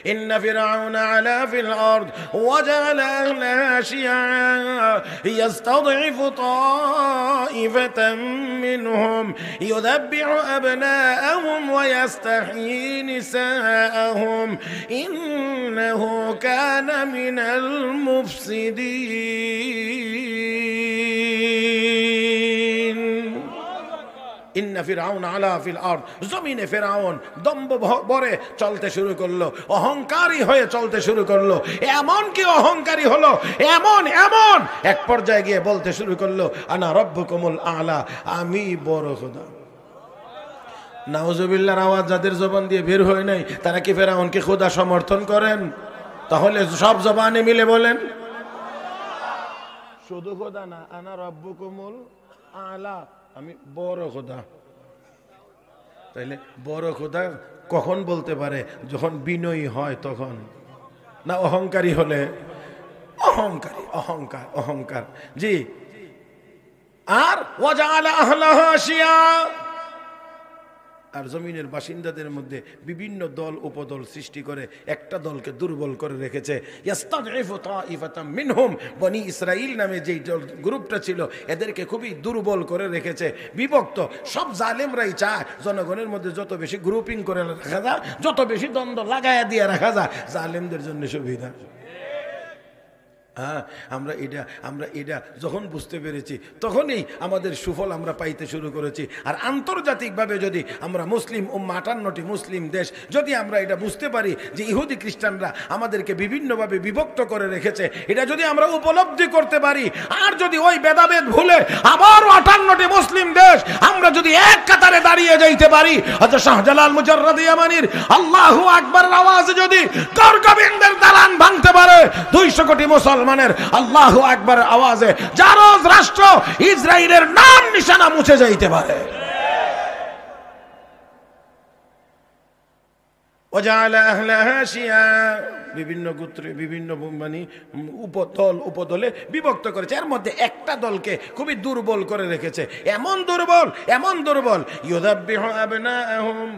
إن فرعون علا في الأرض وجعل أهلها شيعا يستضعف طائفة منهم يذبح أبناءهم ويستحيي نساءهم إنه كان من المفسدين ইন্না ফিরআউন আলা ফিল আরদ জমিনে ফিরআউন দম্ভ ভরে চলতে শুরু করলো, অহংকারী হয়ে চলতে শুরু করলো। এমন কি অহংকারী হলো, এমন এমন এক পর্যায়ে গিয়ে বলতে শুরু করলো আনা রব্বুকুমুল আলা, আমি বড় খোদা। নাউজুবিল্লাহর আওয়াজ যাদের জবান দিয়ে বের হয় নাই তারা কি ফিরআউনকে খোদা সমর্থন করেন? তাহলে সব জবানে মিলে বলেন শুধু খোদা না, আনা রব্বুকুমুল আলা, আমি বড় খোদা। তাইলে বড় খোদা কখন বলতে পারে? যখন বিনয়ী হয় তখন, না অহংকারী হলে? অহংকারী, অহংকার, অহংকার। জি। আর ওয়াজআলা আহলাহা শিয়া, আর জমিনের বাসিন্দাদের মধ্যে বিভিন্ন দল উপদল সৃষ্টি করে একটা দলকে দুর্বল করে রেখেছে। ইয়াস্তাযইফু তাইফাতাম মিনহুম, বনি ইসরাইল নামে যেই গ্রুপটা ছিল এদেরকে খুবই দুর্বল করে রেখেছে, বিভক্ত। সব জালেমরাই চায় জনগণের মধ্যে যত বেশি গ্রুপিং করে রাখা যায়, যত বেশি দ্বন্দ্ব লাগায়া দিয়ে রাখা যায়, জালেমদের জন্য সুবিধা। হ্যাঁ, আমরা এটা যখন বুঝতে পেরেছি তখনই আমাদের সুফল আমরা পাইতে শুরু করেছি। আর আন্তর্জাতিকভাবে যদি আমরা মুসলিম উম্মাহ, 58টি মুসলিম দেশ, যদি আমরা এটা বুঝতে পারি যে ইহুদি খ্রিস্টানরা আমাদেরকে বিভিন্নভাবে বিভক্ত করে রেখেছে, এটা যদি আমরা উপলব্ধি করতে পারি, আর যদি ওই ভেদাভেদ ভুলে আবারও 58টি মুসলিম দেশ আমরা যদি এক কাতারে দাঁড়িয়ে যাইতে পারি, হযরত শাহজালাল মুজাররদি ইয়ামানির আল্লাহু আকবার আওয়াজে যদি করগোবিন্দের দালান ভাঙতে পারে, 200 কোটি মুসলমানের আল্লাহু আকবার আওয়াজে জারজ রাষ্ট্র ইসরায়েলের নাম নিশানা মুছে যাইতে পারে। ওয়াজআলা আহলাহা শিয়া, বিভিন্ন গোত্রে বিভিন্ন উপদলে বিভক্ত করেছে। এর মধ্যে একটা দলকে খুবই দুর্বল করে রেখেছে, এমন দুর্বল ইউযাব্বিহু আবনাআহুম,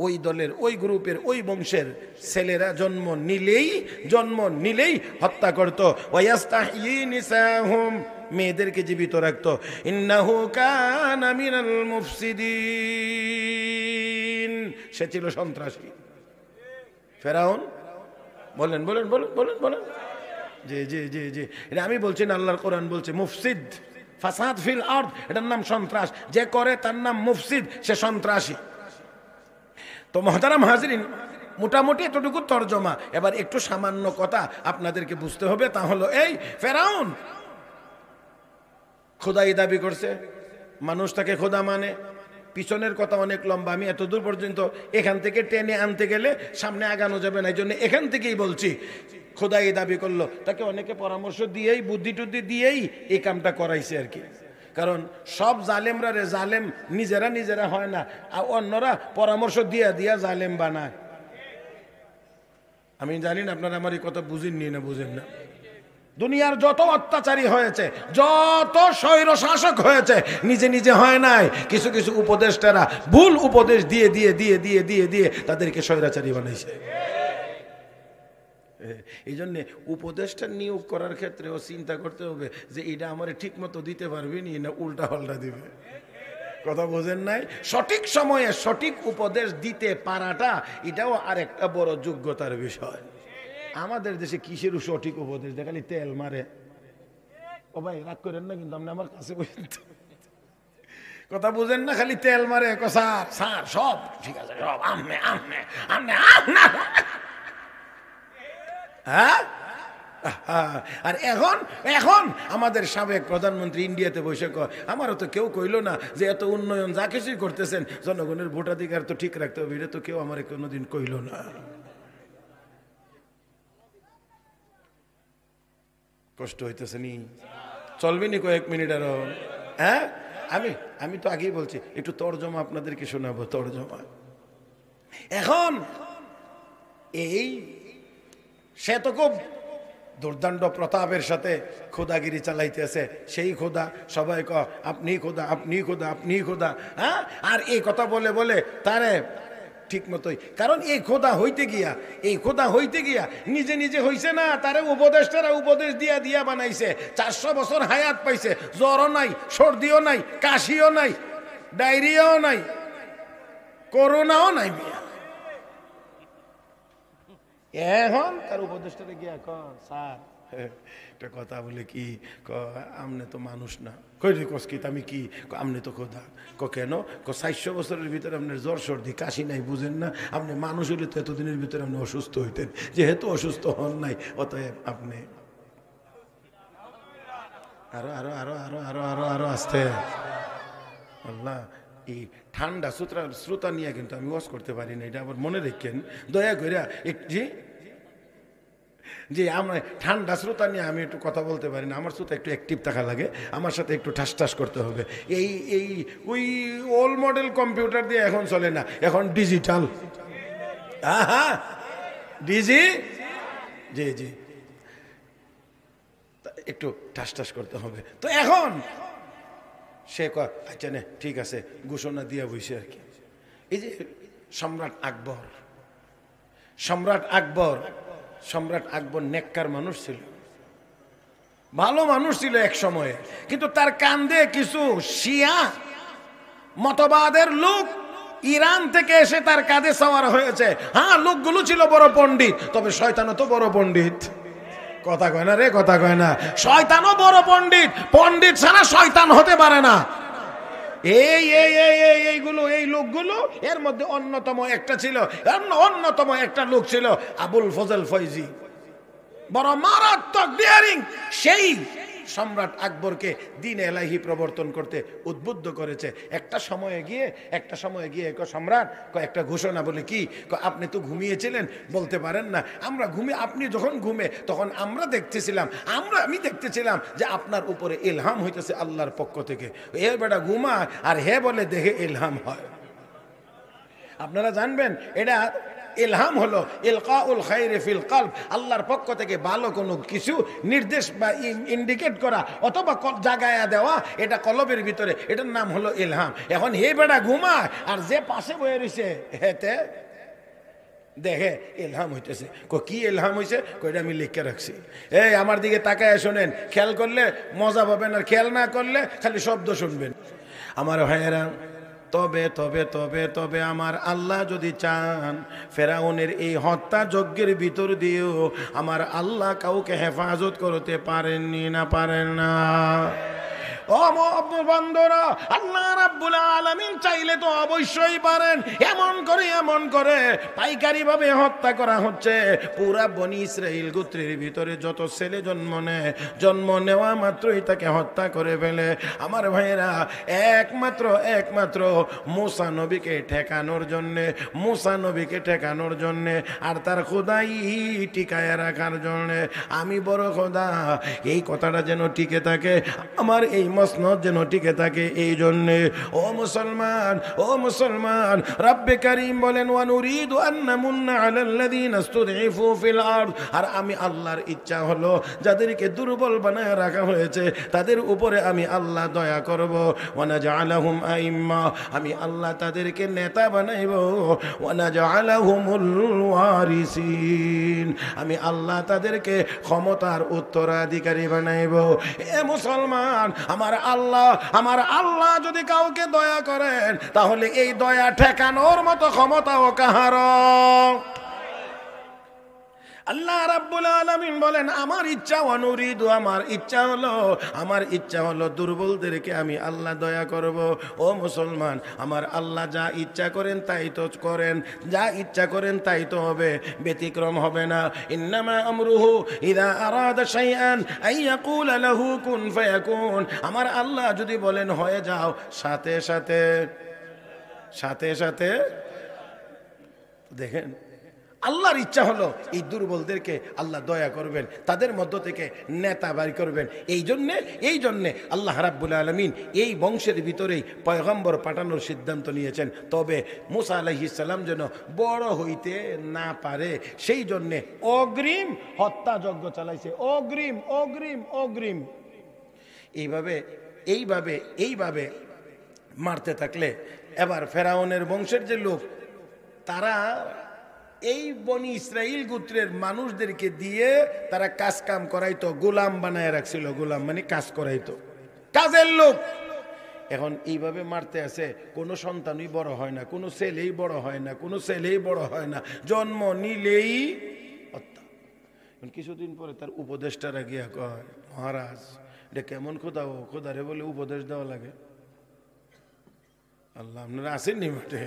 ওই দলের, ওই গ্রুপের, ওই বংশের ছেলেরা জন্ম নিলেই হত্যা করত। ওয়াস্তাহয়ী নিসাহুম, মেয়েদেরকে জীবিত রাখত। ইন্নাহু কানা মিনাল মুফসিদিন, সে ছিল সন্ত্রাসী। ফেরাউন, বলেন বলেন বলেন বলেন বলেন। জি জি জি জি, এটা আমি বলছি না, আল্লাহর কোরআন বলছে মুফসিদ, ফাসাদ ফিল আরদ, এটার নাম সন্ত্রাস। যে করে তার নাম মুফসিদ, সে সন্ত্রাসী। তো মুহতারাম হাজরিন, মোটামুটি এতটুকু তরজমা। এবার একটু সামান্য কথা আপনাদেরকে বুঝতে হবে, তা হলো এই, ফেরাউন খোদাই দাবি করছে, মানুষ তাকে খোদা মানে। পিছনের কথা অনেক লম্বা, আমি এতদূর পর্যন্ত এখান থেকে টেনে আনতে গেলে সামনে আগানো যাবে না, এই জন্য এখান থেকেই বলছি। খোদাই দাবি করলো, তাকে অনেকে পরামর্শ দিয়েই, বুদ্ধি টুদ্ধি দিয়েই এই কামটা করাইছে আর কি। কারণ সব জালেমরা জালেম নিজেরা হয় না, আর অন্যরা পরামর্শ দিয়া জালেম বানায়। আমি জানি না আপনারা আমার এই কথা বুঝেননি না বুঝেন না। দুনিয়ার যত অত্যাচারী হয়েছে, যত স্বৈর শাসক হয়েছে, নিজে হয় নাই, কিছু কিছু উপদেষ্টারা ভুল উপদেশ দিয়ে তাদেরকে স্বৈরাচারী বানাইছে। এই জন্যে উপদেশটা নিয়োগ করার ক্ষেত্রেও চিন্তা করতে হবে যে এটা আমার ঠিক মতো দিতে পারবি নি, না উল্টা পাল্টা দিবে। কথা বোঝেন নাই? সঠিক সময়ে সঠিক উপদেশ দিতে পারাটা এটাও আরেকটা বড় যোগ্যতার বিষয়। আমাদের দেশে কিসের সঠিক উপদেশ দেয়, খালি তেল মারে। ও ভাই রাগ করেন না কিন্তু, আপনি আমার কাছে কথা বুঝেন না, খালি তেল মারে। স্যার সব ঠিক আছে, সব আমনে হ্যাঁ। আর এখন আমাদের সাবেক প্রধানমন্ত্রী ইন্ডিয়াতে বসে কয়, আমারও তো কেউ কইলো না যে এত উন্নয়ন যা কিছুই করতেছেন জনগণের ভোটাধিকার তো ঠিক রাখতে হবে, এটা তো কেউ আমার কোনোদিন কইলো না। কষ্ট হইতেছে নি? চলবে নি কয়েক মিনিট আরো? হ্যাঁ, আমি তো আগেই বলছি, একটু তর্জমা আপনাদেরকে শোনাবো। তর্জমা এখন এই, সে তো খুব দুর্দান্ত প্রতাপের সাথে খোদাগিরি চালাইতেছে। সেই খোদা, সবাই আপনি খোদা, আপনি খোদা, আপনি খোদা। হ্যাঁ, আর এই কথা বলে তারে ঠিক মতোই, কারণ এই খোদা হইতে গিয়া নিজে নিজে হইছে না, তারা উপদেষ্টারা উপদেশ দিয়া দিয়া বানাইছে। 400 বছর হায়াত পাইছে, জ্বরও নাই, সর্দিও নাই, কাশিও নাই, ডায়রিয়াও নাই, করোনাও নাই। এখন তার উপদেষ্টারে গিয়া স্যার একটা কথা বলে কি, আমনে তো মানুষ না। কই রে কসকিত আমি কি, আমনে তো খোদা। কেন? 400 বছরের ভিতরে আপনার জ্বর সর্দি কাশি নাই, বুঝেন না? আপনি মানুষ হলে তো এতদিনের ভিতরে আপনি অসুস্থ হইতেন, যেহেতু অসুস্থ হন নাই অতএব আপনি আরো আরো আরো আরো আরো আরো আরো আসতে। আল্লাহ, এই ঠান্ডা শ্রোতা নিয়ে কিন্তু আমি ওয়াজ করতে পারি না, এটা আবার মনে রেখেন দয়া করে। জি, আমরা ঠান্ডা শ্রোতা নিয়ে আমি একটু কথা বলতে পারি না, আমার শ্রোতা একটু অ্যাক্টিভ থাকা লাগে, আমার সাথে একটু ঠাস ঠাস করতে হবে। ওই ওল্ড মডেল কম্পিউটার দিয়ে এখন চলে না, এখন ডিজিটাল। হ্যাঁ জি জি, একটু ঠাস ঠাস করতে হবে। তো এখন সে আচ্ছা না ঠিক আছে, ঘোষণা দিয়া বইছে আর কি। এই যে সম্রাট আকবর নেককার মানুষ ছিল, ভালো মানুষ ছিল এক সময়ে, কিন্তু তার কান্দে কিছু শিয়া মতবাদের লোক ইরান থেকে এসে তার কাঁধে সওয়ার হয়েছে। হ্যাঁ, লোকগুলো ছিল বড় পণ্ডিত, তবে শয়তানও তো বড় পণ্ডিত। কথা কয় না রে, কথা কয় না। শয়তানও বড় পণ্ডিত, পণ্ডিত ছাড়া শয়তান হতে পারে না। এই লোকগুলো এর মধ্যে অন্যতম একটা লোক ছিল আবুল ফজল ফয়জি, বড় মারাত্মক ডিয়ারিং। সেই সম্রাট আকবরকে দ্বীন এলাহি প্রবর্তন করতে উদ্বুদ্ধ করেছে। একটা সময়ে গিয়ে সম্রাট একটা ঘোষণা বলে কি, আপনি তো ঘুমিয়েছিলেন, বলতে পারেন না। আপনি যখন ঘুমে তখন আমি দেখতেছিলাম যে আপনার উপরে ইলহাম হইতেছে আল্লাহর পক্ষ থেকে। এ বেটা ঘুমা আর হে বলে দেখে ইলহাম হয়। আপনারা জানবেন এটা ইলহাম হলো ইলকাউল খায়রি ফিল কলব, আল্লাহর পক্ষ থেকে ভালো কোনো কিছু নির্দেশ বা ইন্ডিকেট করা অথবা জাগায়া দেওয়া, এটা কলবের ভিতরে, এটার নাম হলো ইলহাম। এখন হে বেটা ঘুমায় আর যে পাশে বয়ে রয়েছে হেতে দেখে ইলহাম হইতেছে। কি ইলহাম হয়েছে? কইটা আমি লিখে রাখছি। এই আমার দিকে তাকায় শোনেন, খেয়াল করলে মজা পাবেন আর খেয়াল না করলে খালি শব্দ শুনবেন। আমার ভাইয়েরা, তবে তবে তবে তবে আমার আল্লাহ যদি চান, ফেরাউনের এই হত্যা যজ্ঞের ভিতর দিয়েও আমার আল্লাহ কাউকে হেফাজত করতে পারেননি না পারেন না। ও বন্ধুরা, আল্লাহ রাব্বুল আলামিন চাইলে তো অবশ্যই পারেন। এমন করে পাইকারি ভাবে হত্যা করা হচ্ছে। পুরা বনি ইসরাইল গোত্রের ভিতরে যত ছেলে জন্ম নেওয়া মাত্রই তাকে হত্যা করে ফেলে। আমার ভাইয়েরা, একমাত্র মুসা নবীকে ঠেকানোর জন্যে আর তার খোদাই টিকায় রাখার জন্যে, আমি বড় খোদা, এই কথাটা যেন টিকে থাকে, আমার এই মসনদ যেন টিকে থাকে, এই জন্যে ও মুসলমান রব্বে কারীম বলেন, ওয়া নুরিদু আন নামুন্না আলাল্লাযীনা ইসতুদঈফু ফিল আরদ। আর আমি আল্লাহর ইচ্ছা হলো যাদেরকে দুর্বল বানায় রাখা হয়েছে তাদের উপরে আমি আল্লাহ দয়া করব। ওয়া নাজআলাহুম আইম্মা, আমি আল্লাহ তাদেরকে নেতা বানাইব। ওয়া নাজআলাহুমুল ওয়ারিসিন, আমি আল্লাহ তাদেরকে ক্ষমতার উত্তরাধিকারী বানাইব। এ মুসলমান, আমার আল্লাহ যদি কাউকে দয়া করেন তাহলে এই দয়া ঠেকানোর মতো ক্ষমতাও কাহার। আল্লাহ রাব্বুল আলামিন বলেন, আমার ইচ্ছা হলো দুর্বলদেরকে আমি আল্লাহ দয়া করব। ও মুসলমান, আমার আল্লাহ যা ইচ্ছা করেন তাই তো করেন, যা ইচ্ছা করেন তাই তো হবে, ব্যতিক্রম হবে না। ইন্নামা আমরুহু ইযা আরাদা শাইআন আন ইয়াকুলা লাহু কুন ফায়াকুন। আমার আল্লাহ যদি বলেন হয়ে যাও, সাথে সাথে দেখেন, আল্লাহর ইচ্ছা হলো এই দুর্বলদেরকে আল্লাহ দয়া করবেন, তাদের মধ্য থেকে নেতা বাড়ি করবেন। এই জন্যে আল্লাহ রাব্বুল আলামিন এই বংশের ভিতরেই পয়গম্বর পাঠানোর সিদ্ধান্ত নিয়েছেন। তবে মুসা আলাইহিস সালাম যেন বড় হইতে না পারে, সেই জন্যে অগ্রিম হত্যাযজ্ঞ চালাইছে। অগ্রিম এইভাবে মারতে থাকলে এবার ফেরাউনের বংশের যে লোক, তারা এই বনি ইসরাইল গোত্রের মানুষদেরকে দিয়ে তারা কাজ কাম করাইতো, গোলাম বানায় রাখছিল। গোলাম মানে কাজ করাইতো, কাজের লোক। এখন এইভাবে মারতে আছে, কোনো সন্তানই বড় হয় না, কোনো ছেলেই বড় হয় না, কোনো ছেলেই বড় হয় না, জন্ম নিলেই হত্যা। কিছুদিন পরে তার উপদেষ্টারা গিয়া কয়, মহারাজ এটা কেমন খোদা? ও খোদারে বলে উপদেশ দেওয়া লাগে? আল্লাহ আপনারা আসেননি মাঠে?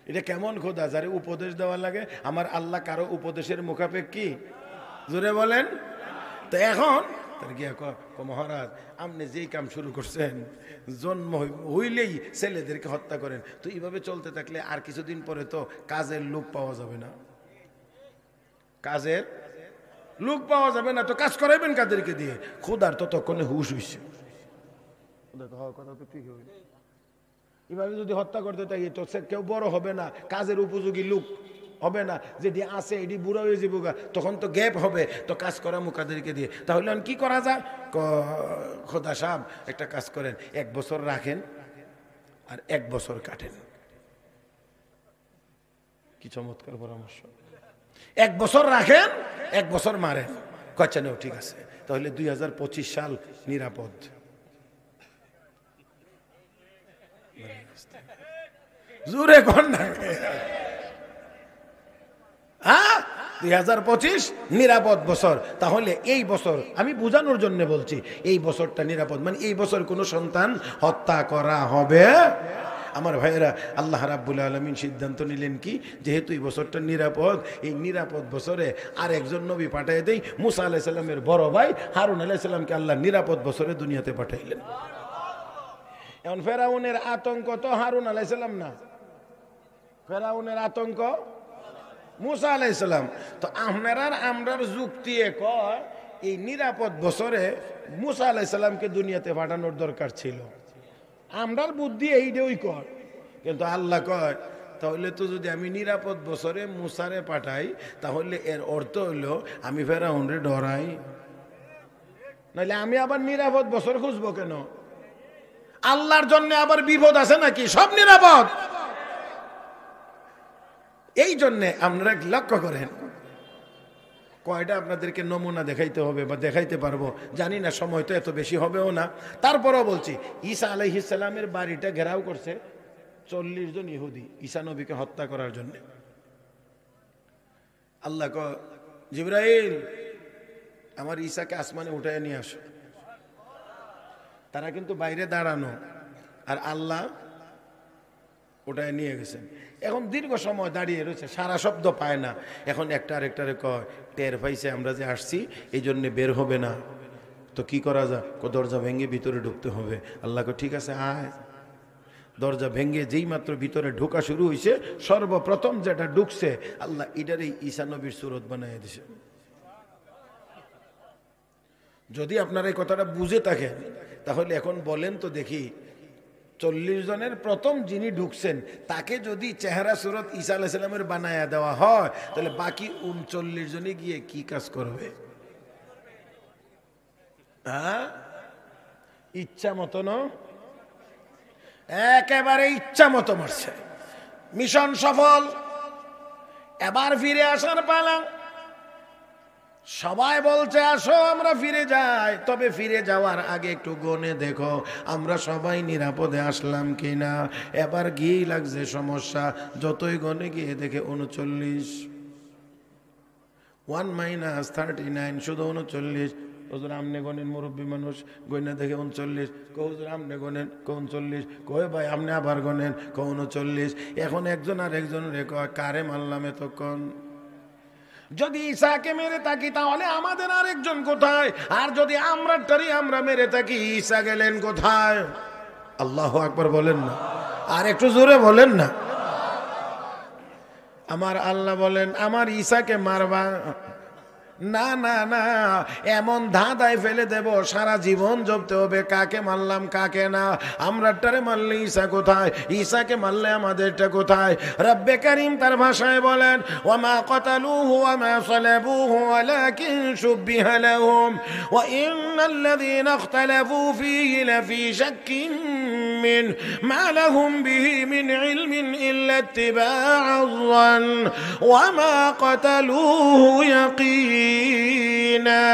এটা কেমন খোদা যারে উপদেশ দেওয়া লাগে? আমার আল্লাহ কারো উপদেশের মুখাপেক্ষী? জোরে বলেন। তো এখন তার গিয়া মহারাজ আপনি যেই কাম শুরু করছেন, জন্ম হইলেই ছেলেদেরকে হত্যা করেন, তো এইভাবে চলতে থাকলে আর কিছুদিন পরে তো কাজের লোক পাওয়া যাবে না, কাজের লোক পাওয়া যাবে না, তো কাজ করাইবেন কাদেরকে দিয়ে? খোদার ততক্ষণে হুশ হইছে, কথা তো ঠিক হইল। এভাবে যদি হত্যা করতে থাকি তো সে কেউ বড় হবে না, কাজের উপযোগী লোক হবে না, যেটি আছে এটি বুড়া হয়ে যাবো, তখন তো গ্যাপ হবে, তো কাজ করা মুখাদেরকে দিয়ে। তাহলে কি করা যায়? খোদা সাহেব একটা কাজ করেন, 1 বছর রাখেন আর 1 বছর কাটেন। কি চমৎকার পরামর্শ! 1 বছর রাখেন, 1 বছর মারেন। কচ্ছা নেও, ঠিক আছে, তাহলে 2025 সাল নিরাপদ। জোরে কোন না? 2025 নিরাপদ বছর। তাহলে এই বছর আমি বোঝানোর জন্য বলছি, এই বছরটা নিরাপদ, মানে এই বছর কোনো সন্তান হত্যা করা হবে। আমার ভাইয়েরা, আল্লাহ রাব্বুল আলামিন সিদ্ধান্ত নিলেন কি, যেহেতু এই বছরটা নিরাপদ, এই নিরাপদ বছরে আর একজন নবী পাঠিয়ে দেই। মুসা আলাইহিস সালামের বড় ভাই হারুন আলাইহিস সালামকে আল্লাহ নিরাপদ বছরে দুনিয়াতে পাঠাইলেন। এখন ফেরাউনের আতঙ্ক তো হারুন আলাইহিস সালাম না, ফেরাউনের আতঙ্ক মুসা আলাইহিস সালাম। তো আমরার যুক্তি কয় এই নিরাপদ বছরে মুসা আলাইহিস সালামকে দুনিয়াতে পাঠানোর দরকার ছিল। আমরার বুদ্ধি এইটাই কয়, কিন্তু আল্লাহ কয় তাহলে তো যদি আমি নিরাপদ বছরে মুসারে পাঠাই, তাহলে এর অর্থ হইলো আমি ফেরাউনরে ডরাই, নাহলে আমি আবার নিরাপদ বছর খুঁজবো কেন? আল্লাহর জন্য আবার বিপদ আছে নাকি? সব নিরাপদ। এই জন্যে আপনারা লক্ষ্য করেন, কয়টা আপনাদেরকে নমুনা দেখাইতে হবে বা দেখাইতে পারবো জানি না, সময় তো এত বেশি হবেও না, তারপরও বলছি। ঈসা আলাইহিস সালামের বাড়িটা ঘেরাও করছে 40 জন ইহুদি ঈসা নবীকে হত্যা করার জন্য। আল্লাহ জিবরাইল আমার ঈসাকে আসমানে উঠায় নিয়ে আসো। তারা কিন্তু বাইরে দাঁড়ানো, আর আল্লাহ ওটায় নিয়ে গেছেন। এখন দীর্ঘ সময় দাঁড়িয়ে রয়েছে, সারা শব্দ পায় না। এখন একটা আরেকটারে কয়, টের পাইছে আমরা যে আসছি, এই জন্যে বের হবে না, তো কি করা যায়? দরজা ভেঙে ভিতরে ঢুকতে হবে। আল্লাহ ঠিক আছে আয়। দরজা ভেঙে যেই মাত্র ভিতরে ঢোকা শুরু হয়েছে, সর্বপ্রথম যেটা ঢুকছে, আল্লাহ এটারই ঈসা নবীর সুরত বানিয়ে দিছে। যদি আপনারা এই কথাটা বুঝে থাকেন, তাহলে এখন বলেন তো দেখি, 40 জনের প্রথম যিনি ঢুকছেন তাকে যদি চেহারা সুরত ঈসা আলাইহিস সালামের বানায়া দেওয়া হয়, তাহলে বাকি 39 জনে গিয়ে কি কাজ করবে? ইচ্ছা মতো না, একেবারে ইচ্ছা মতো মারছে। মিশন সফল। এবার ফিরে আসার পালা। সবাই বলছে আসো আমরা ফিরে যাই, তবে ফিরে যাওয়ার আগে একটু গনে দেখো আমরা সবাই নিরাপদে আসলাম কিনা। এবার গিয়েই লাগছে সমস্যা, যতই গনে গিয়ে দেখে 39, 1 - 39, শুধু 39। হুজুর আমনে গনেন, মুরব্বী মানুষ, গইনা দেখে 39। হুজুর আমনে গনেন, 39। কই ভাই আমনে আবার গনেন, 39। এখন একজন আর একজন রে কয় কারে মারলাম এতক্ষণ? যদি ঈসাকে মেরে থাকি তাহলে আমাদের আরেকজন কোথায়? আর যদি আমরা মেরে থাকি, ঈসা গেলেন কোথায়? আল্লাহু আকবার বলেন না, আর একটু জোরে বলেন না। আমার আল্লাহ বলেন আমার ঈসাকে মারবা না, না না, এমন ধাঁধায় ফেলে দেব সারা জীবন জপতে হবে কাকে মারলাম কাকে না। আমরাটারে মারলে ঈসা কোথায়, ঈসাকে মারলে আমাদেরটা কোথায়? রব্বে কারীম তার ভাষায় বলেন ওয়ামা কাতালুহু ওয়ামা সালাবুহু ওয়ালাকিন শুববিহা লাহুম ওয়া ইন্নাল্লাযীনা ইখতালাফু ফীহি লাফী শাক্কিন ما لهم به من علم إلا اتباع الظن وما قتلوه يقينا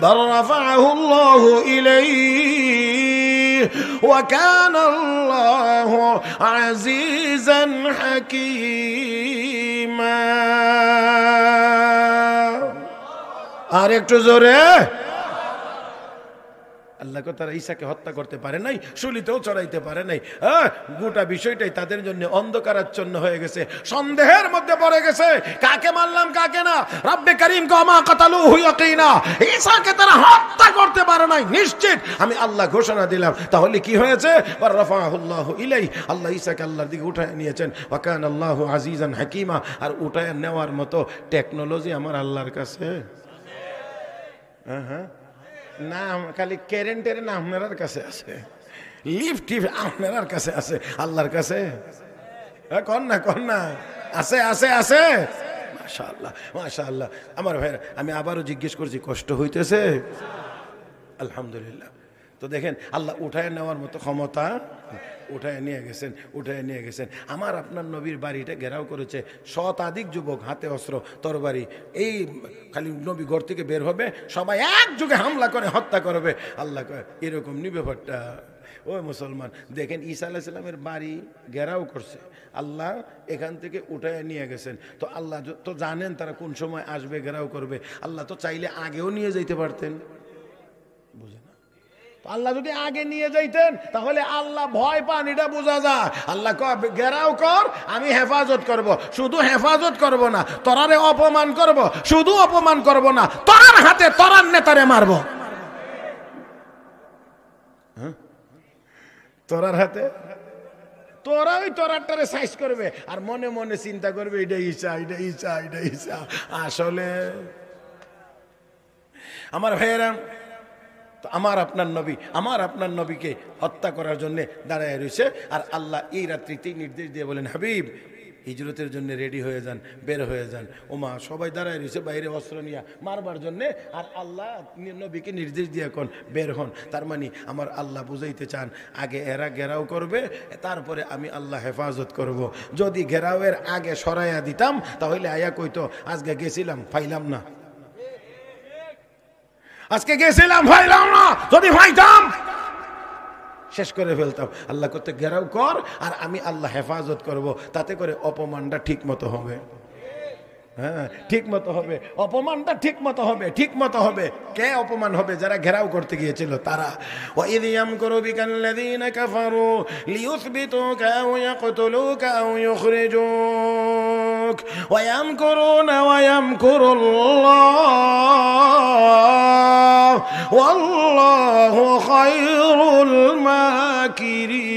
بل رفعه الله إليه وكان الله عزيزا حكيما আর একটু জোরে আল্লাহ তারা ঈসাকে হত্যা করতে পারে নাই, শুলিতেও চড়াইতে পারে নাই। গোটা বিষয়টাই তাদের জন্য অন্ধকারাচ্ছন্ন হয়ে গেছে, সন্দেহের মধ্যে পড়ে গেছে, কাকে মারলাম কাকে না। রব্বে কারীম কমা কাতালুহু ইয়াকিনা, ঈসাকে তারা হত্যা করতে পারে নাই নিশ্চিত, আমি আল্লাহ ঘোষণা দিলাম। তাহলে কি হয়েছে? রাফাহুল্লাহু ইলাইহি, আল্লাহ ঈসাকে আল্লাহর দিকে উঠায় নিয়েছেন। ওয়া কানা আল্লাহু আজিজান হাকিমা, আর উঠায় নেওয়ার মতো টেকনোলজি আমার আল্লাহর কাছে না, খালি কারেন্টের না আপনার কাছে আছে, লিফট আপনার কাছে আছে, আল্লাহর কাছে কন না আছে আছে আছে। মাশাআল্লাহ মাশাআল্লাহ। আমার ভাইরা, আমি আবারও জিজ্ঞেস করছি, কষ্ট হইতেছে? আলহামদুলিল্লাহ। তো দেখেন, আল্লাহ উঠায় নেওয়ার মতো ক্ষমতা, উঠায় নিয়ে গেছেন। আমার আপনার নবীর বাড়িটা ঘেরাও করেছে শতাধিক যুবক, হাতে অস্ত্র তরবারি। এই খালি নবী ঘর থেকে বের হবে, সবাই একযোগে হামলা করে হত্যা করবে। আল্লাহ কয় এরকম নি ব্যাপারটা। ওই মুসলমান দেখেন, ঈসা আলাইহিস সালামের বাড়ি ঘেরাও করছে, আল্লাহ এখান থেকে উঠায় নিয়ে গেছেন। তো আল্লাহ তো জানেন তারা কোন সময় আসবে, ঘেরাও করবে। আল্লাহ তো চাইলে আগেও নিয়ে যেতে পারতেন, বুঝে না? আল্লাহ যদি আগে নিয়ে যাইতেন তাহলে আল্লাহ ভয় পান, এটা বোঝা যায়। আল্লাহ ঘেরাও কর, আমি হেফাজত করব। শুধু হেফাজত করব না, তোরারে অপমান করব। শুধু অপমান করব না, তোরার হাতে তোরার নেতারে মারব। তোরার হাতে তোরা ওই তোরাটারে সাইজ করবে, আর মনে মনে চিন্তা করবে এটা ঈসা, এটা ঈসা, এটা ঈসা। আসলে আমার ভাইয়েরা, আমার আপনার নবীকে হত্যা করার জন্য দাঁড়ায় রয়েছে। আর আল্লাহ এই রাত্রিতেই নির্দেশ দিয়ে বলেন, হাবিব হিজরতের জন্য রেডি হয়ে যান, বের হয়ে যান। ওমা সবাই দাঁড়ায় রয়েছে বাইরে অস্ত্র নিয়ে মারবার জন্যে, আর আল্লাহ নবীকে নির্দেশ দিয়ে কোন বের হন। তার মানে আমার আল্লাহ বুঝাইতে চান, আগে এরা ঘেরাও করবে, তারপরে আমি আল্লাহ হেফাজত করব। যদি ঘেরাওয়ের আগে সরাইয়া দিতাম তাহলে আয়া কইতো আজকে গেছিলাম ফাইলাম না, আজকে গেছিলাম ফাইলাম না, যদি ফাইতাম শেষ করে ফেলতাম। আল্লাহ করতে ঘেরাও কর, আর আমি আল্লাহ হেফাজত করব, তাতে করে অপমানটা ঠিক মতো হবে। হ্যাঁ, ঠিক মতো হবে, অপমানটা ঠিক মতো হবে, ঠিক মতো হবে। কে অপমান হবে? যারা ঘেরাও করতে গিয়েছিল তারা। وَإِذْ يَمْكُرُ بِكَ الَّذِينَ كَفَرُوا لِيُثْبِتُوكَ أَوْ يَقْتُلُوكَ أَوْ يُخْرِجُوكَ وَيَمْكُرُونَ وَيَمْكُرُ اللَّهُ وَاللَّهُ خَيْرُ الْمَاكِرِينَ।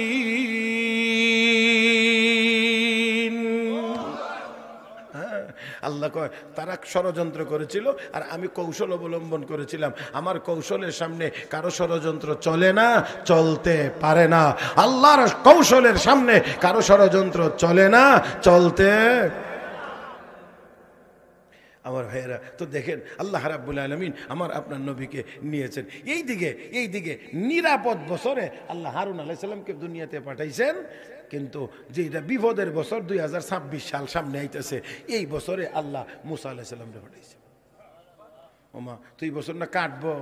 আল্লাহ কয় তারা ষড়যন্ত্র করেছিল আর আমি কৌশল অবলম্বন করেছিলাম। আমার কৌশলের সামনে কারো ষড়যন্ত্র চলে না, চলতে পারে না। আল্লাহর কৌশলের সামনে কারো ষড়যন্ত্র চলে না, চলতে। আমার ভাইয়েরা, তো দেখেন আল্লাহ রাব্বুল আলামিন আমার আপনার নবীকে নিয়েছেন এই দিকে নিরাপদ বছরে আল্লাহ হারুন আলাইহিস সালামকে দুনিয়াতে পাঠাইছেন। কিন্তু যেটা বিপদের বছর 2026 সাল সামনে আইতেছে, এই বছরে আল্লাহ মুসা আলাইহিস সালামকে পাঠাইছে। ওমা তুই বছর না কাটবো,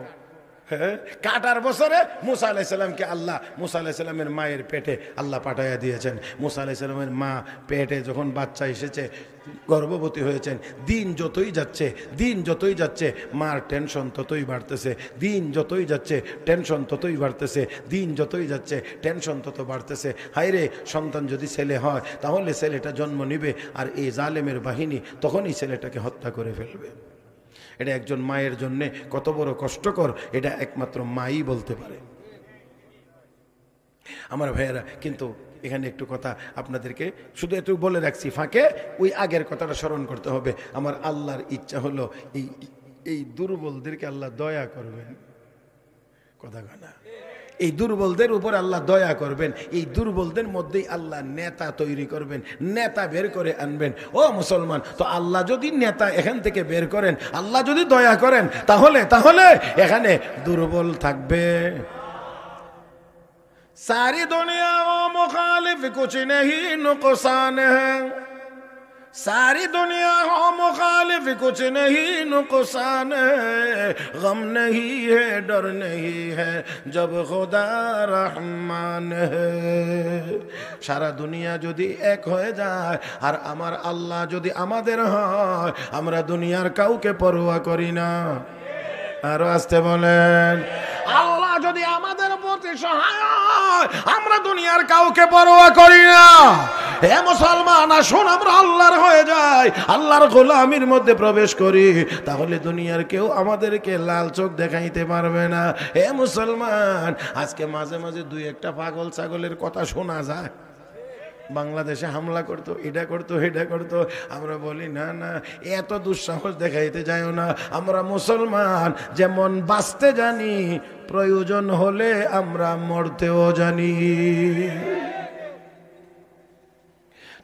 হ্যাঁ কাটার বছরে মুসা আলাইহিস সালামকে আল্লাহ মুসা আলাইহিস সালামের মায়ের পেটে আল্লাহ পাঠাইয়া দিয়েছেন। মুসা আলাইহিস সালামের মা পেটে যখন বাচ্চা এসেছে, গর্ভবতী হয়েছেন, দিন যতই যাচ্ছে মার টেনশন ততই বাড়তেছে, দিন যতই যাচ্ছে টেনশন ততই বাড়তেছে, দিন যতই যাচ্ছে টেনশন তত বাড়তেছে। হায়রে, সন্তান যদি ছেলে হয় তাহলে ছেলেটা জন্ম নিবে, আর এই জালেমের বাহিনী তখনই ছেলেটাকে হত্যা করে ফেলবে। এটা একজন মায়ের জন্য কত বড় কষ্টকর, এটা একমাত্র মাই বলতে পারে। আমার ভাইয়েরা, কিন্তু এখানে একটু কথা আপনাদেরকে শুধু একটু বলে রাখছি ফাঁকে, ওই আগের কথাটা স্মরণ করতে হবে। আমার আল্লাহর ইচ্ছা হলো এই দুর্বলদেরকে আল্লাহ দয়া করবেন। কথা না, এই দুর্বলদের উপর আল্লাহ দয়া করবেন, এই দুর্বলদের মধ্যেই আল্লাহ নেতা তৈরি করবেন, নেতা বের করে আনবেন। ও মুসলমান, তো আল্লাহ যদি নেতা এখান থেকে বের করেন, আল্লাহ যদি দয়া করেন, তাহলে এখানে দুর্বল থাকবে? सारी दुनिया वो मुखालिफ कुछ नहीं नुकसान है, सारी दुनिया हो मुखालिफ कुछ नहीं नुकसान है, गम नहीं है डर नहीं है जब खुदा रहमान है। সারা দুনিয়া যদি এক হয়ে যায় আর আমার আল্লাহ যদি আমাদের হয়, আমরা দুনিয়ার কাউকে পরোয়া করি না। আরো আসতে বলেন, আল্লাহ যদি আমাদের প্রতি সহায় হয়, আমরা দুনিয়ার কাউকে পরোয়া করি না। হে মুসলমান, আসুন আমরা আল্লাহর হয়ে যাই, আল্লাহর গোলামির মধ্যে প্রবেশ করি, তাহলে দুনিয়ার কেউ আমাদেরকে লাল চোখ দেখাইতে পারবে না। হে মুসলমান, আজকে মাঝে মাঝে দুই একটা পাগল ছাগলের কথা শোনা যায়, বাংলাদেশে হামলা করতো, এটা করতো, এটা করতো। আমরা বলি না না, এত দুঃসাহস দেখাইতে যাইও না। আমরা মুসলমান, যেমন বাঁচতে জানি, প্রয়োজন হলে আমরা মরতেও জানি।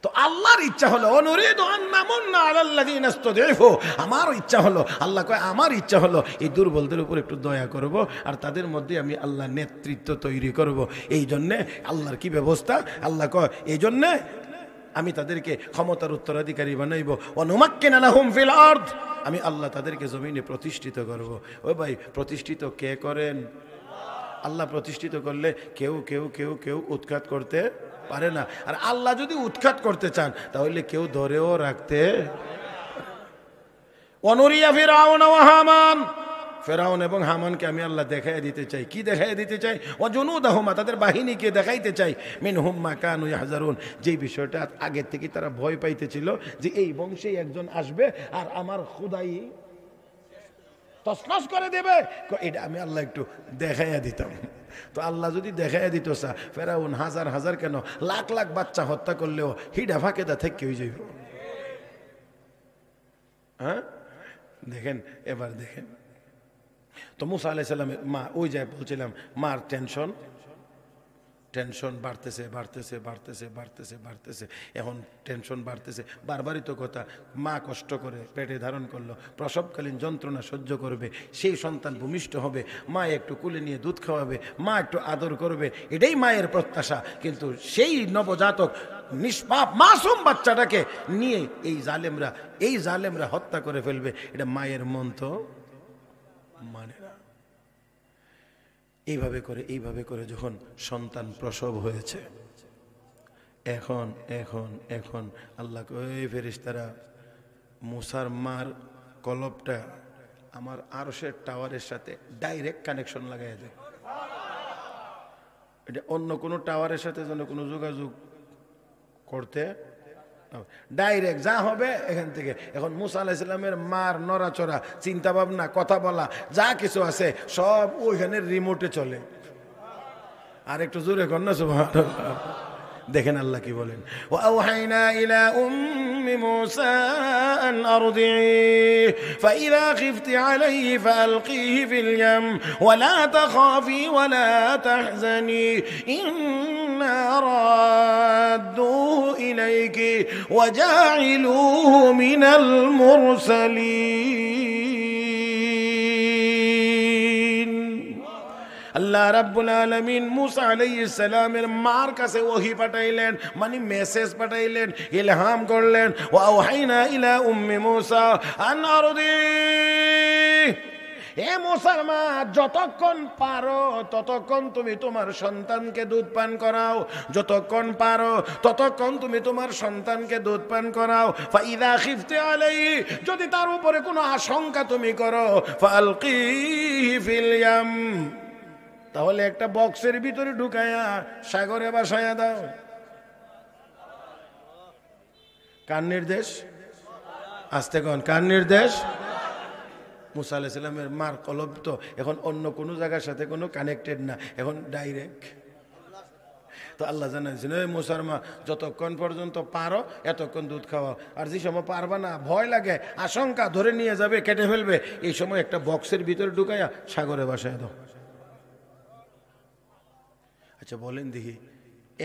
তো আল্লাহর ইচ্ছা হলো, অনুরিদু আন নামুন্না আলাল্লাযীনা ইসতুদঈফু, আমার ইচ্ছা হলো, আল্লাহ কয় আমার ইচ্ছা হলো এই দুর্বলদের উপর একটু দয়া করব, আর তাদের মধ্যে আমি আল্লাহ নেতৃত্ব তৈরি করব। এই জন্যে আল্লাহর কি ব্যবস্থা, আল্লাহ কয় এই জন্যে আমি তাদেরকে ক্ষমতার উত্তরাধিকারী বানাইব। ওয়ানুমাক্কিনা লাহুম ফিল আরদ, আমি আল্লাহ তাদেরকে জমিনে প্রতিষ্ঠিত করব। ও ভাই, প্রতিষ্ঠিত কে করেন? আল্লাহ প্রতিষ্ঠিত করলে কেউ কেউ কেউ কেউ উৎখাত করতে পারে না। আর আল্লাহ যদি উৎখাত করতে চান তাহলে কেউ ধরেও রাখতে। অনুরিয়া ফিরাউন ওয়া হামান, ফেরাউন এবং হামানকে আমি আল্লাহ দেখাই দিতে চাই। কি দেখাই দিতে চাই? ও জুনুদাহুমা, তাদের বাহিনীকে দেখাইতে চাই। মিনহুম মা কানু ইয়াহজারুন, যেই বিষয়টা আগে থেকে তারা ভয় পাইতেছিল যে এই বংশে একজন আসবে আর আমার খুদাই তসনস করে দেবে, এটা আমি আল্লাহ একটু দেখাইয়া দিতাম। তো আল্লাহ যদি দেখাইয়া দিত, ফেরাউন হাজার হাজার কেন লাখ লাখ বাচ্চা হত্যা করলেও হিডা ফাঁকেদা থেকে হয়ে যাইব। হ্যাঁ, দেখেন এবার দেখেন তো মুসা আলাইহিস সালামের মা, ওই যায় বলছিলাম, মার টেনশন বাড়তেছে বাড়তেছে বাড়তেছে বাড়তেছে বাড়তেছে, এখন টেনশন বাড়তেছে। বারবারই তো কথা, মা কষ্ট করে পেটে ধারণ করলো, প্রসবকালীন যন্ত্রণা সহ্য করবে, সেই সন্তান ভূমিষ্ঠ হবে, মা একটু কুলে নিয়ে দুধ খাওয়াবে, মা একটু আদর করবে, এটাই মায়ের প্রত্যাশা। কিন্তু সেই নবজাতক নিষ্পাপ মাসুম বাচ্চাটাকে নিয়ে এই জালেমরা হত্যা করে ফেলবে, এটা মায়ের মন তো মানে না। এইভাবে করে যখন সন্তান প্রসব হয়েছে, এখন এখন এখন আল্লাহ কই ফেরেশতারা মুসার মার কলবটা আমার আরশের টাওয়ারের সাথে ডাইরেক্ট কানেকশন লাগাই দেয়। এটা অন্য কোনো টাওয়ারের সাথে যেন কোনো যোগাযোগ করতে, ডাইরেক্ট যা হবে এখান থেকে। এখন মুসা আলাইহিস সালামের মার নড়াচড়া, চিন্তা ভাবনা, কথা বলা, যা কিছু আছে সব ওইখানে রিমোটে চলে। আর একটু জোরে কর না সুবহানাল্লাহ। দেখেন আল্লাহ কি বলেন, ওয়া আওহাইনা ইলা উম্মি মুসা আন আরদিহি ফাইযা খিফতি আলাইহি ফালকিহি ফিল ইয়াম ওয়া লা তাখাফি ওয়া লা তাহজানি ইন্না রাদ্দুহু ইলাইকি ওয়া জাইলুহু মিনাল মুরসালিন। আল্লাহ রাব্বুল আলামিন মুসা আলাইহিস সালামের মার কাছে ওহী পাঠাইলেন, মানে মেসেজ পাঠাইলেন, ইলহাম করলেন। ওয়া আওহাইনা ইলা উম্মি মুসা আন আরদি, হে মুসার মা, যতক্ষণ পারো ততক্ষণ তুমি তোমার সন্তানকে দুধ পান করাও, যতক্ষণ পারো ততক্ষণ তুমি তোমার সন্তানকে দুধ পান করাও। ফাইদা খিফতি আলাইহি, যদি তার উপরে কোনো আশঙ্কা তুমি করো, ফালকিহি ফিল ইয়াম, তাহলে একটা বক্সের ভিতরে ঢুকায়া সাগরে ভাসায়া দাও। কার নির্দেশ? আস্তে কোন, কার নির্দেশ? মুসা আলাইহিস সালামের মার কলব তো এখন অন্য কোনো জায়গার সাথে কোনো কানেক্টেড না, এখন ডাইরেক্ট। তো আল্লাহ জানাইছেন, ওই মুসার মা, যতক্ষণ পর্যন্ত পারো এতক্ষণ দুধ খাওয়াও, আর যে সময় পারবা না, ভয় লাগে, আশঙ্কা, ধরে নিয়ে যাবে, কেটে ফেলবে, এই সময় একটা বক্সের ভিতরে ঢুকাইয়া সাগরে ভাসায় দাও। আচ্ছা বলেন দেখি,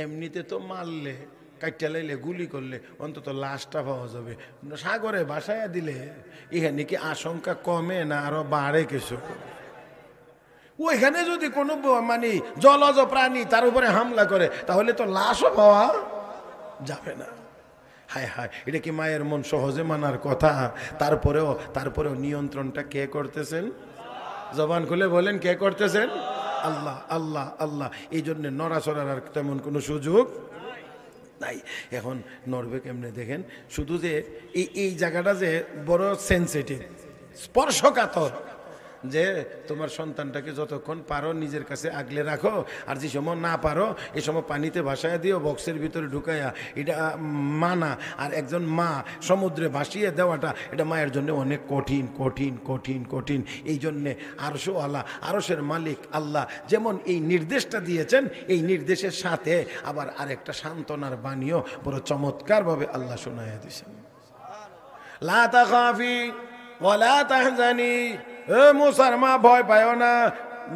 এমনিতে তো মারলে, কাইটা লাইলে, গুলি করলে অন্তত লাশটা পাওয়া যাবে, সাগরে ভাসাইয়া দিলে এখানে কি আশঙ্কা কমে না আরো বাড়ে কিছু? ওইখানে যদি কোনো মানে জলজ প্রাণী তার উপরে হামলা করে তাহলে তো লাশও পাওয়া যাবে না। হায় হায়, এটা কি মায়ের মন সহজে মানার কথা? তারপরেও নিয়ন্ত্রণটা কে করতেছেন? জবান খুলে বলেন, কে করতেছেন? আল্লাহ আল্লাহ আল্লাহ। এই জন্য নড়াচড়ার আর তেমন কোনো সুযোগ নাই। এখন নড়বে কেমনে দেখেন, শুধু যে এই জায়গাটা যে বড় সেন্সিটিভ, স্পর্শকাতর, যে তোমার সন্তানটাকে যতক্ষণ পারো নিজের কাছে আগলে রাখো, আর যে সময় না পারো এই সময় পানিতে ভাসাইয়া দিও, বক্সের ভিতরে ঢুকাইয়া, এটা মানা। আর একজন মা সমুদ্রে ভাসিয়ে দেওয়াটা এটা মায়ের জন্য অনেক কঠিন কঠিন কঠিন কঠিন। এই জন্যে আরশওয়ালা, আরশের মালিক আল্লাহ যেমন এই নির্দেশটা দিয়েছেন, এই নির্দেশের সাথে আবার আরেকটা সান্ত্বনার বাণীও বড় চমৎকারভাবে আল্লাহ শোনাইয়া দিয়েছেন। লা তাখাফি ওয়ালা তাহজানি, এ মুসার মা ভয় পায়ও না,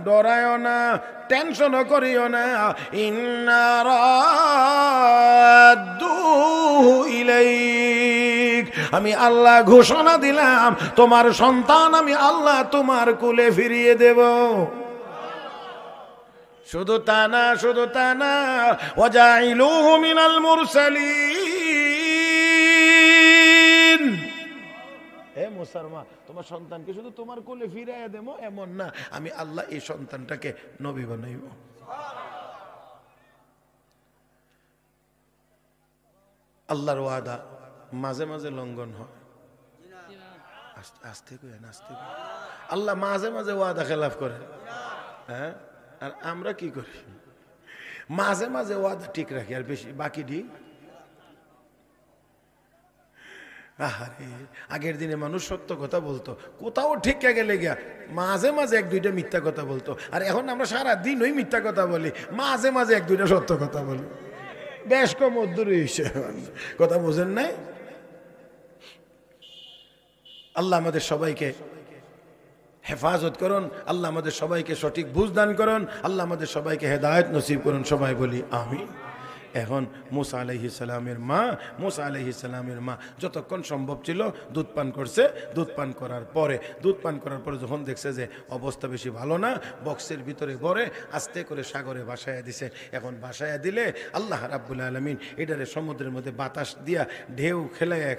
ডরায়ও না, টেনশনও করিও না। ইন্না রাদ্দুহু ইলাইক, আমি আল্লাহ ঘোষণা দিলাম তোমার সন্তান আমি আল্লাহ তোমার কোলে ফিরিয়ে দেব। শুধু তা না, ওয়াজাইলুহু মিনাল মুরসালিন। হে মুসার মা, তোমার সন্তানকে শুধু তোমার কোলে ফিরাইয়া দেবো এমন না, আমি আল্লাহ এই সন্তানটাকে নবী বানাইব। আল্লাহর ওয়াদা মাঝে মাঝে লঙ্ঘন হয়। আস্তে করে আল্লাহ মাঝে মাঝে ওয়াদা খেলাফ করে। হ্যাঁ, আর আমরা কি করি? মাঝে মাঝে ওয়াদা ঠিক রাখি, আর বেশি বাকিটি। আহারে, আগের দিনে মানুষ সত্য কথা বলতো, কোথাও ঠিক গেলে গিয়া মাঝে মাঝে এক দুইটা মিথ্যা কথা বলতো, আর এখন আমরা সারা দিন ওই মিথ্যা কথা বলি, মাঝে মাঝে এক দুইটা সত্য কথা বলি। বেশ কম অদ্দূর কথা বোঝেন নাই? আল্লাহ আমাদের সবাইকে হেফাজত করুন, আল্লাহ আমাদের সবাইকে সঠিক বুঝ দান করুন, আল্লাহ আমাদের সবাইকে হেদায়েত নসিব করুন। সবাই বলি আমিন। এখন মুসা আলাইহিস সালামের মা যতক্ষণ সম্ভব ছিল দুধ পান করছে। দুধ পান করার পরে যখন দেখছে যে অবস্থা বেশি ভালো না, বক্সের ভিতরে ভরে আস্তে করে সাগরে ভাসাইয়া দিছে। এখন ভাসাইয়া দিলে আল্লাহ রাব্বুল আলামিন এটারে সমুদ্রের মধ্যে বাতাস দিয়া ঢেউ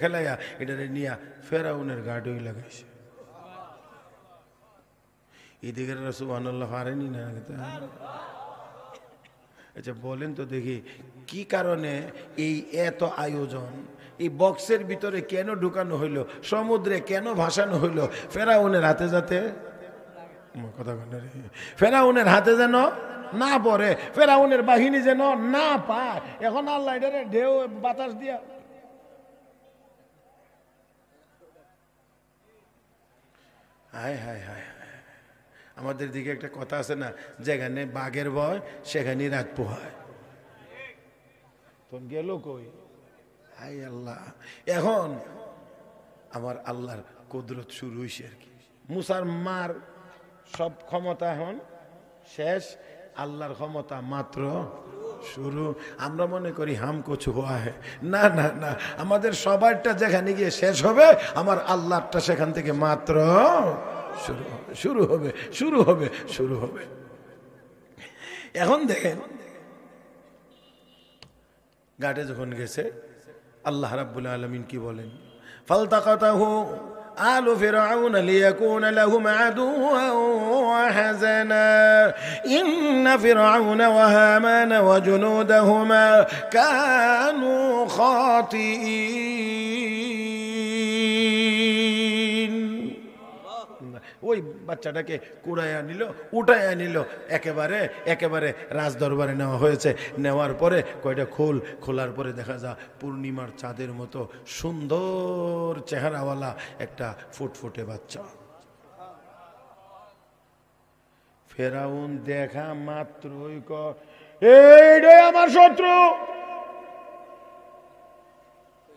খেলাইয়া এটারে নিয়া ফেরাউনের গাড়ি লাগাইছে। এদিকে সুবহানাল্লাহ পারেনি না? আচ্ছা বলেন তো দেখি, কি কারণে এই এত আয়োজন? এই বক্সের ভিতরে কেন ঢুকানো হইল? সমুদ্রে কেন ভাসানো হইল? ফেরাউনের হাতে যাতে ফেরাউনের হাতে যেন না পড়ে, ফেরাউনের বাহিনী যেন না পায়। এখন আল্লাহ এটারে ঢেউ বাতাস দিয়া হায় হায় হায়। আমাদের দিকে একটা কথা আছে না, যেখানে বাঘের ভয় সেখানে রাত পোহায়। তো গেল কই? হায় আল্লাহ। এখন আমার আল্লাহর কুদরত শুরু হয়েছে আর কি। মুসার মার সব ক্ষমতা এখন শেষ, আল্লাহর ক্ষমতা মাত্র শুরু। আমরা মনে করি হাম কুছ হুয়া হ্যায়। না না না, আমাদের সবারটা যেখানে গিয়ে শেষ হবে, আমার আল্লাহরটা সেখান থেকে মাত্র শুরু হবে। এখন দেখেন, ঘাটে যখন গেছে আল্লাহ রাব্বুল আলামিন কি বলেন? ফালতাকাতাহু আলু ফিরআউন লিয়াকুনা লাহুম আদুওয়ান ওয়া হাযানা ইন্না ফিরআউন ওয়া হামান ওয়া জুনুদাহুমা কানু খাতিঈন। ওই বাচ্চাটাকে উঠাইয়া নিল, একেবারে রাজদরবারে নেওয়া হয়েছে। নেওয়ার পরে কয়টা খোলার পরে দেখা যায় পূর্ণিমার চাঁদের মতো সুন্দর চেহারাওয়ালা একটা ফুটফুটে বাচ্চা। ফেরাউন দেখা মাত্রই এইটাই আমার শত্রু।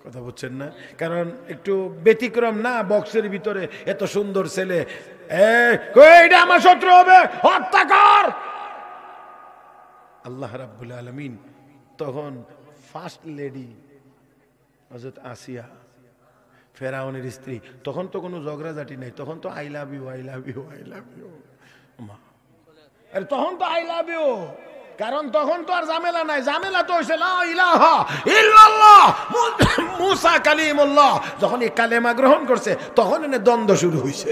কথা বুঝছেন না? কারণ একটু ব্যতিক্রম না, বক্সের ভিতরে এত সুন্দর ছেলে, এইটা আমার শত্রু হবে, হত্যা কর। আল্লাহ রাব্বুল আলামিন তখন ফার্স্ট লেডি হযরত আসিয়া, ফেরাউনের স্ত্রী, তখন তো কোনো ঝগড়াঝাটি নেই, তখন তো আই লাভ ইউ মা। আর তখন তো আই লাভ ইউ, কারণ তখন তো আর ঝামেলা নাই, ঝামেলা তো হইছে লা ইলাহা ইল্লাল্লাহ মুসা কালিমুল্লাহ। যখন এই কালেমা গ্রহণ করছে তখন এনে দ্বন্দ্ব শুরু হইছে।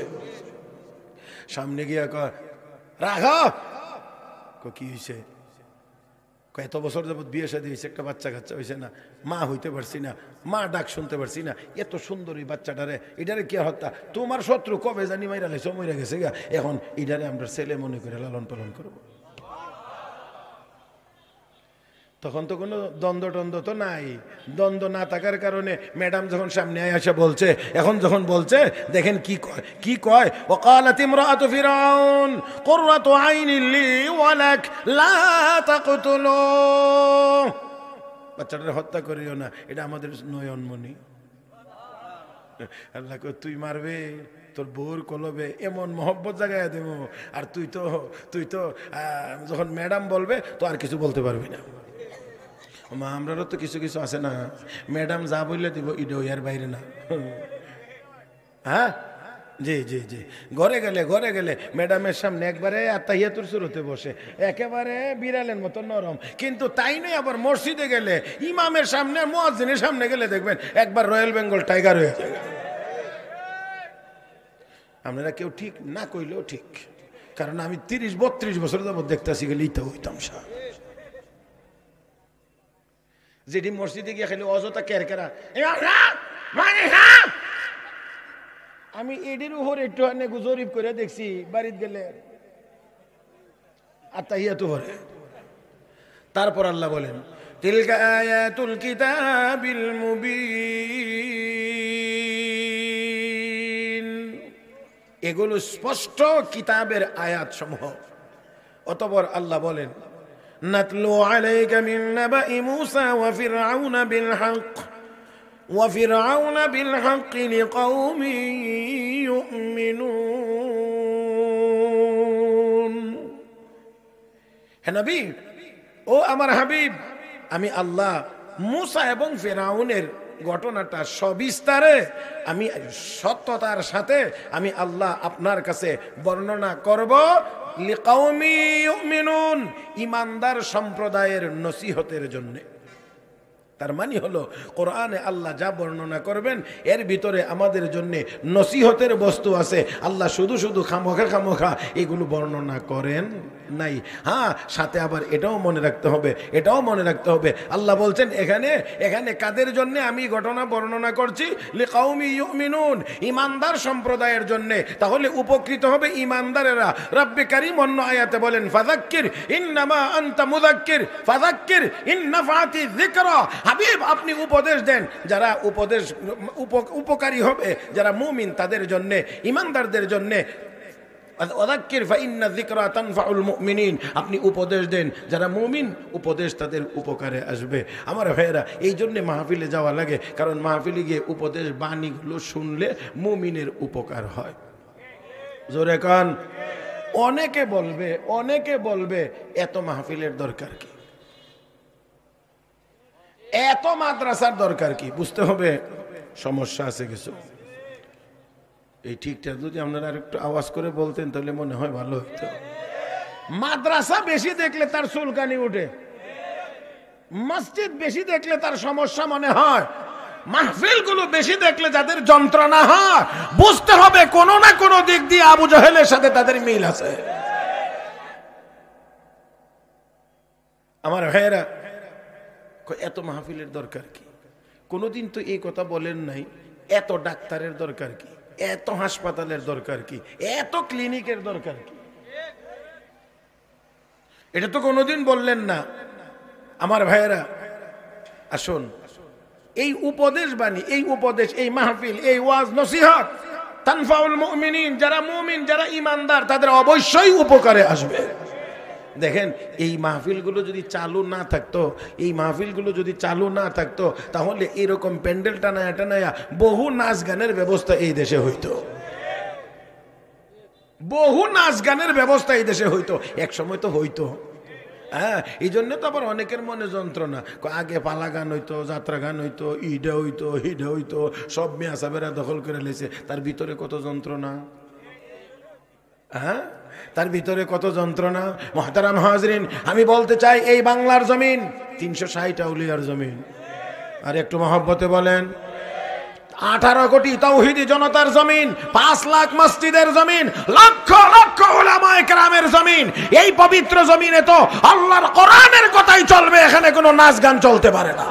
সামনে গিয়া কয় রাখো, কি হইছে? এত বছর যাবত বিয়ে শাদী হয়েছে, একটা বাচ্চা কাচ্চা হয়েছে না, মা হইতে পারছি না, মা ডাক শুনতে পারছি না, এত সুন্দর এই বাচ্চাটারে, এটারে কে হত্যা? তোমার শত্রু কবে জানি মাইরা লাইছে, মইরা গেছে গা, এখন এটারে আমরা ছেলে মনে করে লালন পালন করবো। তখন তো কোনো দ্বন্দ্ব টন্দ্ব তো নাই। দ্বন্দ্ব না থাকার কারণে ম্যাডাম যখন সামনে আসে বলছে, এখন যখন বলছে দেখেন কি কয়, ওয়াকালাত ইমরাআতু ফিরাউন কুররাতু আইনিন লি ওয়া লাক লা তাকতুলু, বাচ্চাটারে হত্যা করিও না, এটা আমাদের নয়নমণি। আল্লাহ কয় তুই মারবে, তোর বউর কলবে এমন মহব্বত জাগায় দেব, আর তুই তো যখন ম্যাডাম বলবে তো আর কিছু বলতে পারবি না। মা আমরারও তো কিছু কিছু আছে না, ম্যাডাম যা বললে দিব ইডো ইয়ার বাইরে না। হ্যাঁ জি জি জি, ঘরে গেলে ম্যাডামের সামনে একবারে আত্তাহিয়াতুর সুরতে বসে, একেবারে বিড়ালের মতো নরম, কিন্তু তাই নয় আবার মসজিদে গেলে, ইমামের সামনে, মুয়াজ্জিনের সামনে গেলে দেখবেন একবার রয়্যাল বেঙ্গল টাইগার হয়ে যায়। আপনারা কেউ ঠিক না কইলেও ঠিক, কারণ আমি 30-32 বছর যাবত দেখতেছি, গেলেই তো হইতাম সা যেটি মসজিদে গিয়ে খালি অযথা কেরকেরা, আমি এটির উপর একটু জরিপ করে দেখছি, বাড়িতে গেলে আত্তাহিয়াতু পড়ে। তারপর আল্লাহ বলেন তিলকা আয়াতুল কিতাবিল মুবিন, এগুলো স্পষ্ট কিতাবের আয়াত সমূহ। অতঃপর আল্লাহ বলেন নাতলু আলাইকা মিন নাবাই মূসা ওয়া ফিরআউনা বিল হক লিকাওমিন ইউমিনুন। হে নবী, ও আমার হাবিব, আমি আল্লাহ মূসা এবং ফিরআউনের ঘটনাটা সবিস্তারে, আমি সত্যতার সাথে আমি আল্লাহ আপনার কাছে বর্ণনা করব, লিকাওমি ইউমিনুন, ঈমানদার সম্প্রদায়ের নসিহতের জন্য। তার মানে হলো কোরআনে আল্লাহ যা বর্ণনা করবেন এর ভিতরে আমাদের জন্য নসিহতের বস্তু আছে। আল্লাহ শুধু খামোখা এগুলো বর্ণনা করেন নাই। হ্যাঁ, সাথে আবার এটাও মনে রাখতে হবে, আল্লাহ বলছেন এখানে কাদের জন্য আমি ঘটনা বর্ণনা করছি, লিকাওমি ইউমিনুন, ঈমানদার সম্প্রদায়ের জন্য। তাহলে উপকৃত হবে ঈমানদারেরা। রব্বে কারীম অন্য আয়াতে বলেন ফাযাক্কির ইন্নামা আনতা মুযাক্কির ফাযাক্কির ইন নাফাতি যিকরা। হাবিব, আপনি উপদেশ দেন, যারা উপকারী হবে, যারা মুমিন তাদের জন্য, ঈমানদারদের জন্য। ওয়াযাক্কির ফাইন্না যিকরা তানফাউল মুমিনিন, আপনি উপদেশ দেন, যারা মুমিন উপদেশ তাদের উপকারে আসবে। আমার ভাইয়েরা, এই জন্য মাহফিলে যাওয়া লাগে, কারণ মাহফিলে গিয়ে উপদেশ বাণীগুলো শুনলে মুমিনের উপকার হয়। জোরে কান। অনেকে বলবে এত মাহফিলের দরকার কি, এত মাদ্রাসার দরকার কি? বুঝতে হবে সমস্যা আছে কিছু। এই ঠিকটা যদি আপনারা আর একটু আওয়াজ করে বলতেন তাহলে মনে হয় ভালো হতো। মাদ্রাসা বেশি দেখলে তার চুলকানি উঠে, মসজিদ বেশি দেখলে তার সমস্যা মনে হয়, মাহফিল গুলো বেশি দেখলে যাদের যন্ত্রণা হয়, বুঝতে হবে কোনো না কোনো দিক দিয়ে আবু জাহেলের সাথে তাদের মিল আছে। আমার ভাইয়েরা, এত মাহফিলের দরকার কি? কোনোদিন তো এই কথা বলেন নাই এত ডাক্তারের দরকার কি, এত হাসপাতালের দরকার কি, এত ক্লিনিকের দরকার কি? এটা তো কোনোদিন বললেন না। আমার ভাইয়েরা, আসুন, এই উপদেশ বাণী, এই উপদেশ, এই মাহফিল, এই ওয়াজ নসিহত তানফাউল মুমিনিন, যারা মুমিন, যারা ঈমানদার, তাদের অবশ্যই উপকারে আসবে। দেখেন, এই মাহফিলগুলো যদি চালু না থাকতো, তাহলে এরকম প্যান্ডেল টানায়া বহু নাচ গানের ব্যবস্থা এই দেশে হইতো, এক সময় তো হইতো। হ্যাঁ, এই জন্য তো আবার অনেকের মনে যন্ত্রণা। আগে পালা গান হইতো, যাত্রা গান হইতো, ইডা হইতো, সব মেয়া সাবেরা দখল করে লেছে, তার ভিতরে কত যন্ত্রণা। হ্যাঁ, তার ভিতরে কত যন্ত্রণা। মুহতারাম হাজরিন, আমি বলতে চাই এই বাংলার জমিন 360 আউলিয়ার জমিন। আর একটু মহব্বতে বলেন, 18 কোটি তাওহীদি জনতার জমিন, 5 লাখ মসজিদের জমিন, লক্ষ লক্ষ উলামায়ে কেরামের জমিন। এই পবিত্র জমিনে তো আল্লাহর কোরআনের কথাই চলবে, এখানে কোনো নাচ গান চলতে পারে না।